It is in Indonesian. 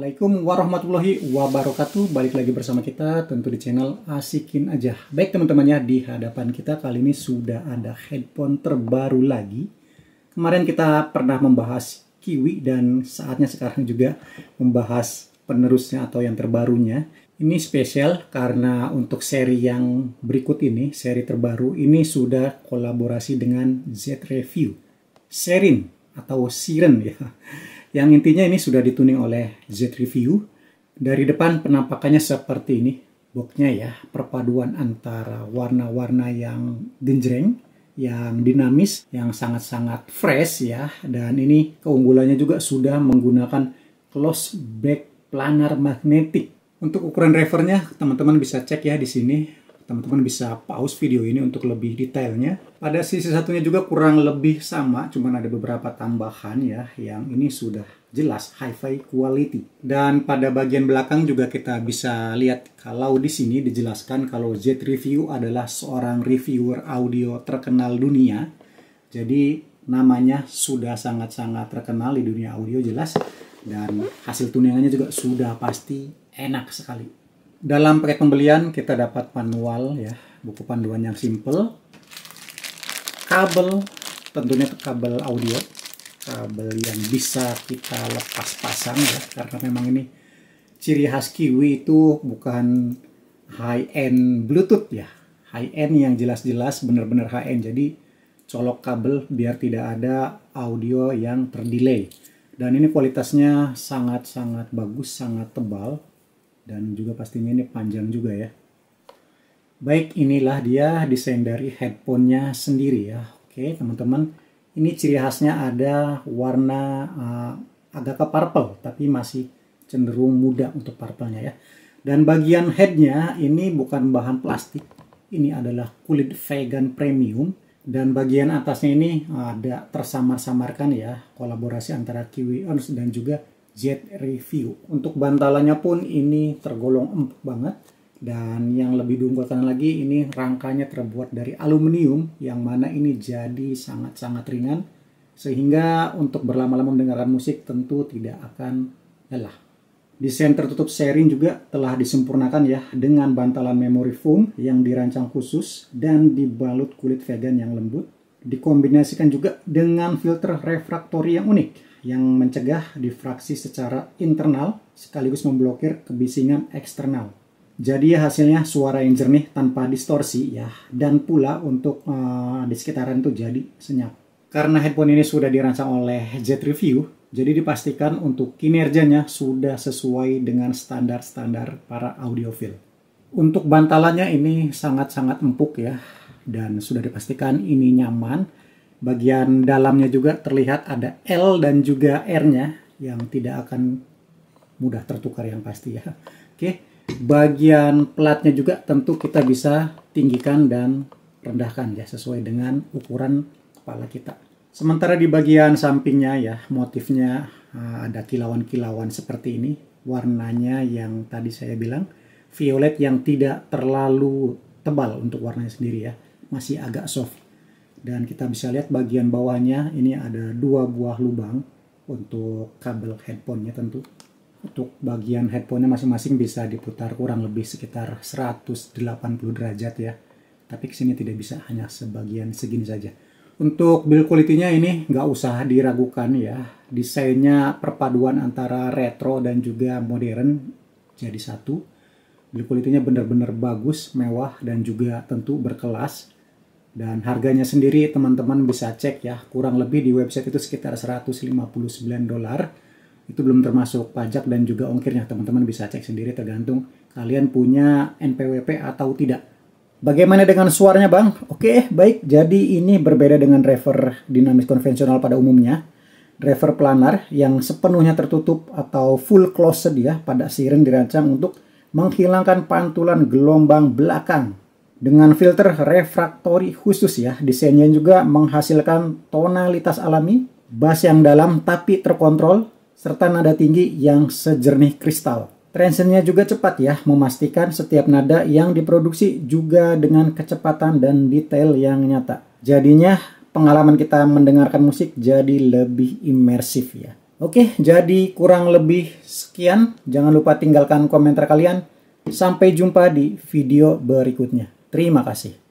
Assalamualaikum warahmatullahi wabarakatuh. Balik lagi bersama kita tentu di channel Asikin Aja. Baik teman-teman ya, di hadapan kita kali ini sudah ada headphone terbaru lagi. Kemarin kita pernah membahas Kiwi dan saatnya sekarang juga membahas penerusnya atau yang terbarunya. Ini spesial karena untuk seri yang berikut ini, seri terbaru ini sudah kolaborasi dengan Z Review. Serin atau Siren ya. Yang intinya ini sudah dituning oleh Z Review. Dari depan penampakannya seperti ini. Boxnya ya, perpaduan antara warna-warna yang genjreng, yang dinamis, yang sangat-sangat fresh ya. Dan ini keunggulannya juga sudah menggunakan close back planar magnetic. Untuk ukuran drivernya teman-teman bisa cek ya di sini. Teman-teman bisa pause video ini untuk lebih detailnya. Pada sisi satunya juga kurang lebih sama, cuman ada beberapa tambahan ya, yang ini sudah jelas hi-fi quality. Dan pada bagian belakang juga kita bisa lihat kalau di sini dijelaskan kalau Z Review adalah seorang reviewer audio terkenal dunia. Jadi namanya sudah sangat-sangat terkenal di dunia audio jelas, dan hasil tuningannya juga sudah pasti enak sekali. Dalam paket pembelian kita dapat manual ya, buku panduan yang simple, kabel, tentunya kabel audio, kabel yang bisa kita lepas pasang ya, karena memang ini ciri khas Kiwi itu bukan high-end Bluetooth ya, high-end yang jelas-jelas benar-benar high-end, jadi colok kabel biar tidak ada audio yang terdelay. Dan ini kualitasnya sangat-sangat bagus, sangat tebal. Dan juga pastinya ini panjang juga ya. Baik, inilah dia desain dari headphone-nya sendiri ya. Oke teman-teman, ini ciri khasnya ada warna agak ke purple, tapi masih cenderung muda untuk purple-nya ya. Dan bagian head-nya ini bukan bahan plastik, ini adalah kulit vegan premium. Dan bagian atasnya ini ada tersamar-samarkan ya, kolaborasi antara Kiwi Ons dan juga Z Review. Untuk bantalannya pun ini tergolong empuk banget. Dan yang lebih diunggulkan lagi, ini rangkanya terbuat dari aluminium, yang mana ini jadi sangat-sangat ringan. Sehingga untuk berlama-lama mendengarkan musik tentu tidak akan lelah. Desain tertutup Serin juga telah disempurnakan ya, dengan bantalan memory foam yang dirancang khusus dan dibalut kulit vegan yang lembut. Dikombinasikan juga dengan filter refraktori yang unik, yang mencegah difraksi secara internal sekaligus memblokir kebisingan eksternal. Jadi ya hasilnya suara yang jernih tanpa distorsi ya, dan pula untuk di sekitaran itu jadi senyap. Karena headphone ini sudah dirancang oleh Z Review, jadi dipastikan untuk kinerjanya sudah sesuai dengan standar-standar para audiofil. Untuk bantalannya ini sangat-sangat empuk ya, dan sudah dipastikan ini nyaman. Bagian dalamnya juga terlihat ada L dan juga R-nya yang tidak akan mudah tertukar yang pasti ya. Oke, bagian platnya juga tentu kita bisa tinggikan dan rendahkan ya, sesuai dengan ukuran kepala kita. Sementara di bagian sampingnya ya, motifnya ada kilauan-kilauan seperti ini. Warnanya yang tadi saya bilang violet yang tidak terlalu tebal untuk warnanya sendiri ya, masih agak soft. Dan kita bisa lihat bagian bawahnya ini ada 2 buah lubang untuk kabel headphone-nya tentu. Untuk bagian headphone-nya masing-masing bisa diputar kurang lebih sekitar 180 derajat ya. Tapi kesini tidak bisa, hanya sebagian segini saja. Untuk build quality-nya ini nggak usah diragukan ya. Desainnya perpaduan antara retro dan juga modern jadi satu. Build quality-nya benar-benar bagus, mewah, dan juga tentu berkelas. Dan harganya sendiri teman-teman bisa cek ya, kurang lebih di website itu sekitar $159. Itu belum termasuk pajak dan juga ongkirnya. Teman-teman bisa cek sendiri tergantung kalian punya NPWP atau tidak. Bagaimana dengan suaranya bang? Oke, baik. Jadi ini berbeda dengan driver dinamis konvensional pada umumnya. Driver planar yang sepenuhnya tertutup atau full closed ya, pada Siren dirancang untuk menghilangkan pantulan gelombang belakang. Dengan filter refraktori khusus ya, desainnya juga menghasilkan tonalitas alami, bass yang dalam tapi terkontrol, serta nada tinggi yang sejernih kristal. Transitionnya juga cepat ya, memastikan setiap nada yang diproduksi juga dengan kecepatan dan detail yang nyata. Jadinya pengalaman kita mendengarkan musik jadi lebih imersif ya. Oke, jadi kurang lebih sekian. Jangan lupa tinggalkan komentar kalian. Sampai jumpa di video berikutnya. Terima kasih.